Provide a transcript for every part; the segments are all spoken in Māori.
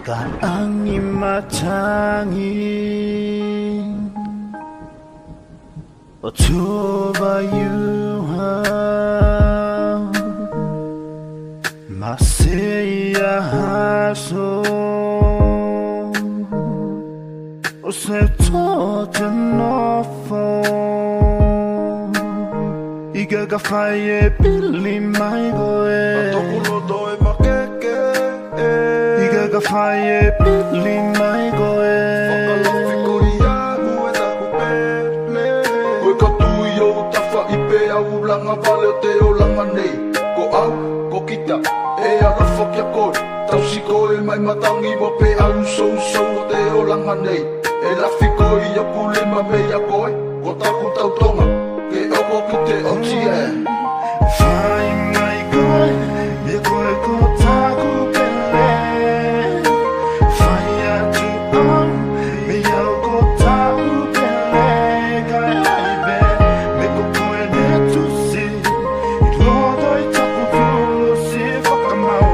Kaangi matangi Otuba yuha Maseya haso Ose tote nofo Iga gafaye pili maigoe Atokulo doe makeke Iga gafaye pili maigoe Whakalawhiko ia hue na kupele Oi katui o tafa I pe au langa vale o te o langa nei Ko au, ko kita, e ala whakia koi Tausi koe mai matangi mo pe au sou sou o te o langa nei E lafi koi a pule ma mea koe Ko taku tau tonga, ke oko ki te o tie Whai mai koe, me koe ko taku pele Whai atu au, me au ko taku pele Kai aibe, me ko koe ne tusi I rodo I taku pulu si whakamau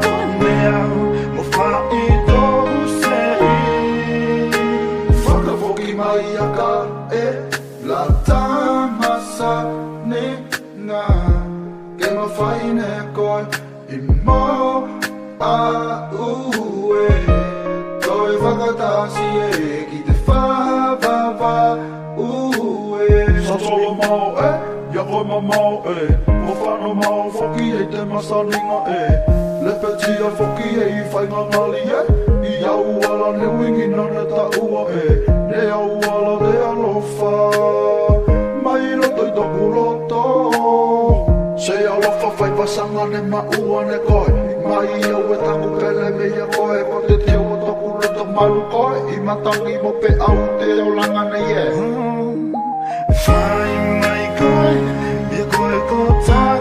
Koe me au, mo whai tohu sehi Whakawoki mai a ka e La tamasa ni ngā Ke ma whaine koe I mō a ue Toi whakatasi e ki te whawawā ue Sa solo mau e, ia koe ma mau e Ko whano mau whoki e te masaringa e Lepeti a whoki e I whainga ngali e I au ala ne wingi nana ta ua e Ne au ala te alofa Mai roto I toku roto Se alofa whai pasanga ne maua ne koe Mai au e taku pele me ia koe Ko te teo o toku roto maru koe I matangi mo pe au te o langa nei e Whai mai koe, me koe ko taku